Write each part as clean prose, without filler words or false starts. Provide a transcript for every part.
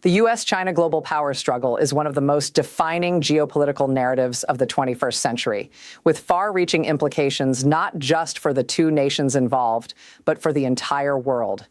The U.S. China global power struggle is one of the most defining geopolitical narratives of the 21st century, with far-reaching implications not just for the two nations involved, but for the entire world.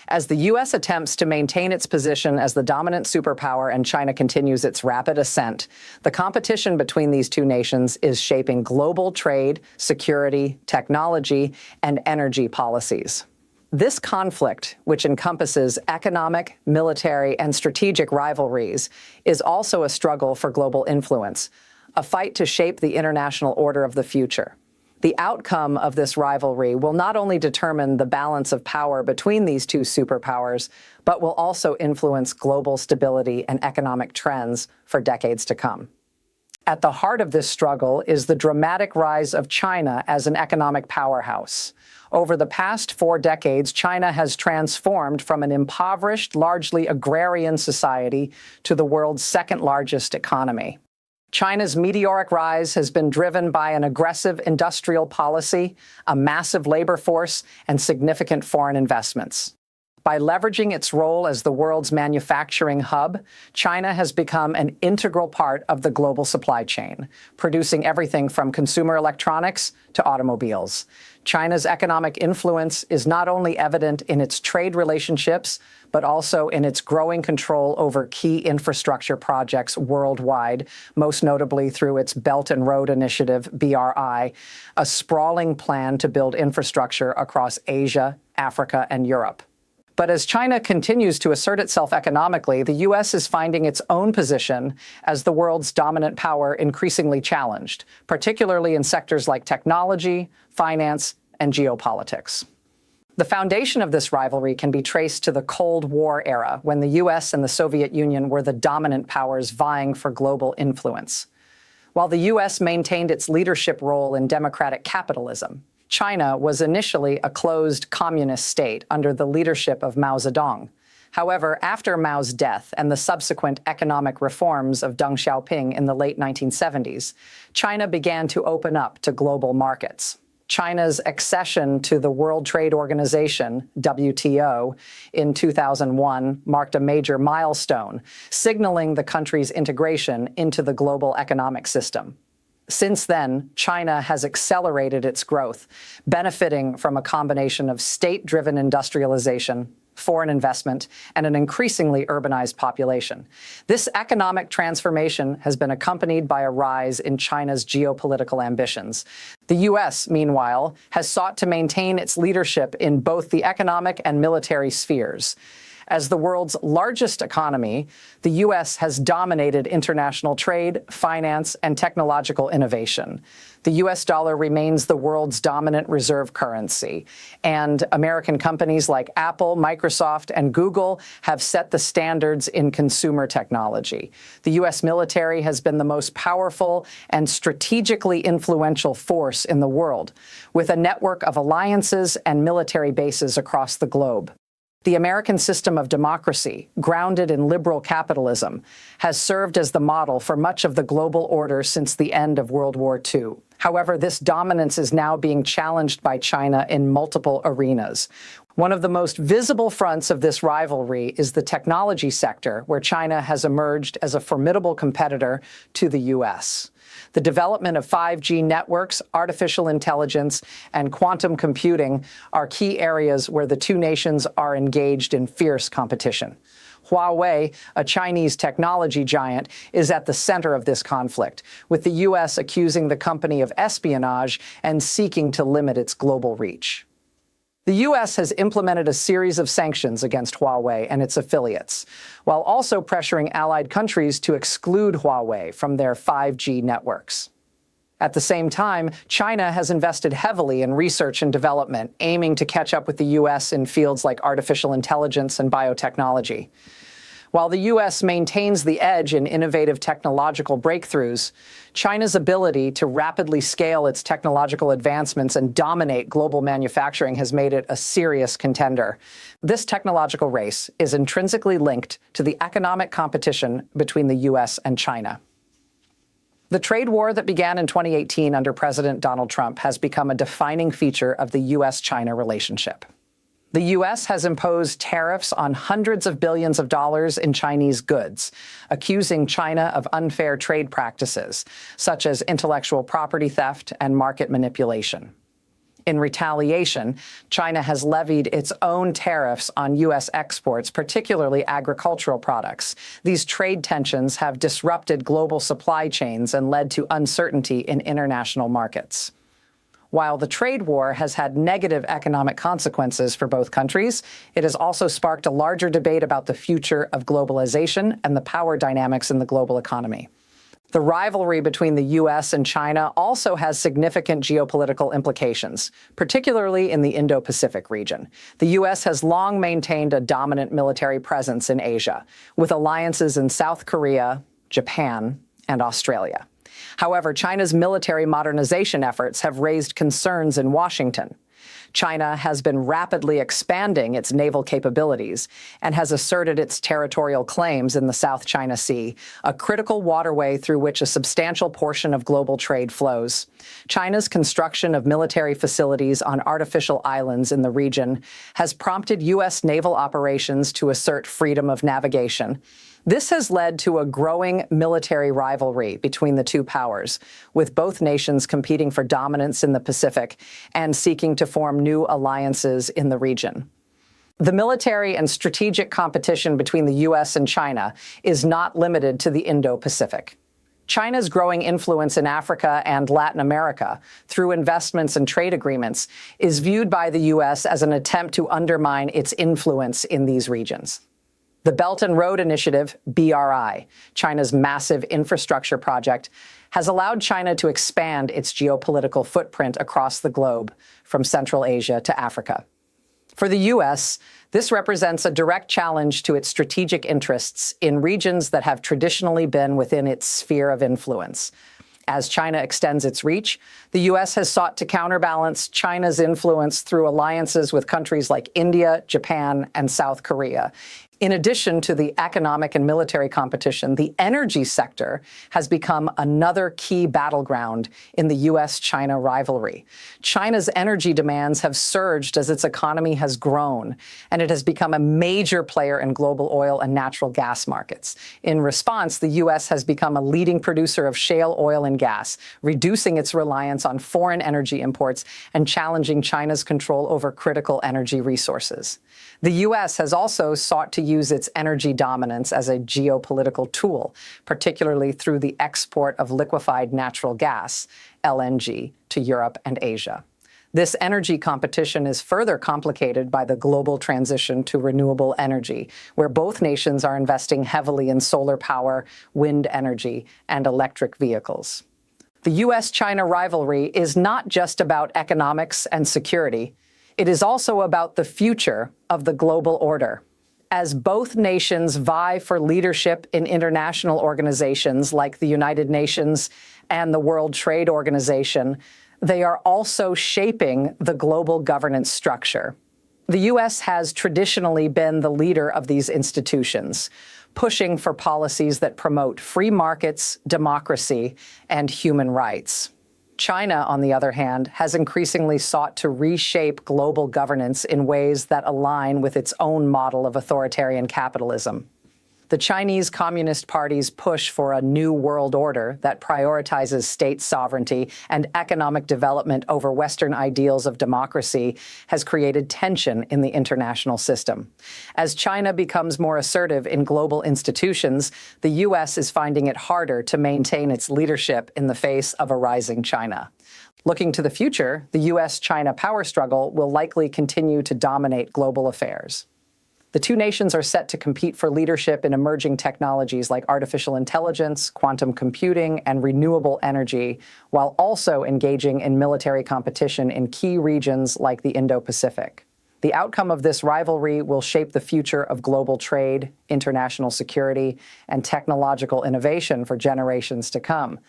As the U.S. attempts to maintain its position as the dominant superpower and China continues its rapid ascent, the competition between these two nations is shaping global trade, security, technology, and energy policies. This conflict, which encompasses economic, military, and strategic rivalries, is also a struggle for global influence, a fight to shape the international order of the future. The outcome of this rivalry will not only determine the balance of power between these two superpowers, but will also influence global stability and economic trends for decades to come. At the heart of this struggle is the dramatic rise of China as an economic powerhouse. Over the past 4 decades, China has transformed from an impoverished, largely agrarian society to the world's second-largest economy. China's meteoric rise has been driven by an aggressive industrial policy, a massive labor force, and significant foreign investments. By leveraging its role as the world's manufacturing hub, China has become an integral part of the global supply chain, producing everything from consumer electronics to automobiles. China's economic influence is not only evident in its trade relationships, but also in its growing control over key infrastructure projects worldwide, most notably through its Belt and Road Initiative, BRI, a sprawling plan to build infrastructure across Asia, Africa, and Europe. But as China continues to assert itself economically, the U.S. is finding its own position as the world's dominant power increasingly challenged, particularly in sectors like technology, finance, and geopolitics. The foundation of this rivalry can be traced to the Cold War era, when the U.S. and the Soviet Union were the dominant powers vying for global influence. While the U.S. maintained its leadership role in democratic capitalism, China was initially a closed communist state under the leadership of Mao Zedong. However, after Mao's death and the subsequent economic reforms of Deng Xiaoping in the late 1970s, China began to open up to global markets. China's accession to the World Trade Organization, WTO, in 2001 marked a major milestone, signaling the country's integration into the global economic system. Since then, China has accelerated its growth, benefiting from a combination of state-driven industrialization, foreign investment, and an increasingly urbanized population. This economic transformation has been accompanied by a rise in China's geopolitical ambitions. The U.S., meanwhile, has sought to maintain its leadership in both the economic and military spheres. As the world's largest economy, the U.S. has dominated international trade, finance, and technological innovation. The U.S. dollar remains the world's dominant reserve currency, and American companies like Apple, Microsoft, and Google have set the standards in consumer technology. The U.S. military has been the most powerful and strategically influential force in the world, with a network of alliances and military bases across the globe. The American system of democracy, grounded in liberal capitalism, has served as the model for much of the global order since the end of World War II. However, this dominance is now being challenged by China in multiple arenas. One of the most visible fronts of this rivalry is the technology sector, where China has emerged as a formidable competitor to the U.S. The development of 5G networks, artificial intelligence, and quantum computing are key areas where the two nations are engaged in fierce competition. Huawei, a Chinese technology giant, is at the center of this conflict, with the U.S. accusing the company of espionage and seeking to limit its global reach. The U.S. has implemented a series of sanctions against Huawei and its affiliates, while also pressuring allied countries to exclude Huawei from their 5G networks. At the same time, China has invested heavily in research and development, aiming to catch up with the U.S. in fields like artificial intelligence and biotechnology. While the U.S. maintains the edge in innovative technological breakthroughs, China's ability to rapidly scale its technological advancements and dominate global manufacturing has made it a serious contender. This technological race is intrinsically linked to the economic competition between the U.S. and China. The trade war that began in 2018 under President Donald Trump has become a defining feature of the U.S.-China relationship. The U.S. has imposed tariffs on hundreds of billions of dollars in Chinese goods, accusing China of unfair trade practices, such as intellectual property theft and market manipulation. In retaliation, China has levied its own tariffs on U.S. exports, particularly agricultural products. These trade tensions have disrupted global supply chains and led to uncertainty in international markets. While the trade war has had negative economic consequences for both countries, it has also sparked a larger debate about the future of globalization and the power dynamics in the global economy. The rivalry between the U.S. and China also has significant geopolitical implications, particularly in the Indo-Pacific region. The U.S. has long maintained a dominant military presence in Asia, with alliances in South Korea, Japan, and Australia. However, China's military modernization efforts have raised concerns in Washington. China has been rapidly expanding its naval capabilities and has asserted its territorial claims in the South China Sea, a critical waterway through which a substantial portion of global trade flows. China's construction of military facilities on artificial islands in the region has prompted U.S. naval operations to assert freedom of navigation. This has led to a growing military rivalry between the two powers, with both nations competing for dominance in the Pacific and seeking to form new alliances in the region. The military and strategic competition between the U.S. and China is not limited to the Indo-Pacific. China's growing influence in Africa and Latin America through investments and trade agreements is viewed by the U.S. as an attempt to undermine its influence in these regions. The Belt and Road Initiative, BRI, China's massive infrastructure project, has allowed China to expand its geopolitical footprint across the globe, from Central Asia to Africa. For the U.S., this represents a direct challenge to its strategic interests in regions that have traditionally been within its sphere of influence. As China extends its reach, the U.S. has sought to counterbalance China's influence through alliances with countries like India, Japan, and South Korea. In addition to the economic and military competition, the energy sector has become another key battleground in the U.S. China rivalry. China's energy demands have surged as its economy has grown, and it has become a major player in global oil and natural gas markets. In response, the U.S. has become a leading producer of shale oil and gas, reducing its reliance on foreign energy imports and challenging China's control over critical energy resources. The U.S. has also sought to use its energy dominance as a geopolitical tool, particularly through the export of liquefied natural gas, LNG, to Europe and Asia. This energy competition is further complicated by the global transition to renewable energy, where both nations are investing heavily in solar power, wind energy, and electric vehicles. The U.S.-China rivalry is not just about economics and security. It is also about the future of the global order. As both nations vie for leadership in international organizations like the United Nations and the World Trade Organization, they are also shaping the global governance structure. The U.S. has traditionally been the leader of these institutions, pushing for policies that promote free markets, democracy, and human rights. China, on the other hand, has increasingly sought to reshape global governance in ways that align with its own model of authoritarian capitalism. The Chinese Communist Party's push for a new world order that prioritizes state sovereignty and economic development over Western ideals of democracy has created tension in the international system. As China becomes more assertive in global institutions, the U.S. is finding it harder to maintain its leadership in the face of a rising China. Looking to the future, the U.S.-China power struggle will likely continue to dominate global affairs. The two nations are set to compete for leadership in emerging technologies like artificial intelligence, quantum computing, and renewable energy, while also engaging in military competition in key regions like the Indo-Pacific. The outcome of this rivalry will shape the future of global trade, international security, and technological innovation for generations to come.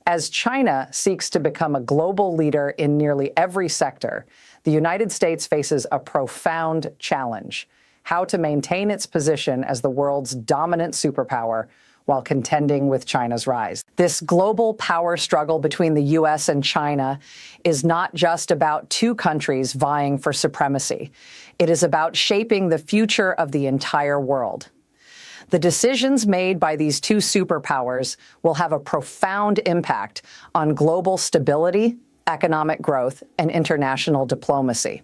As China seeks to become a global leader in nearly every sector, the United States faces a profound challenge: how to maintain its position as the world's dominant superpower while contending with China's rise. This global power struggle between the U.S. and China is not just about two countries vying for supremacy. It is about shaping the future of the entire world. The decisions made by these two superpowers will have a profound impact on global stability, economic growth, and international diplomacy.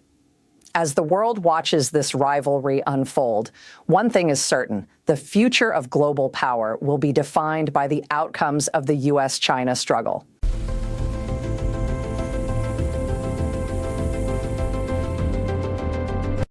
As the world watches this rivalry unfold, one thing is certain: the future of global power will be defined by the outcomes of the U.S. China struggle.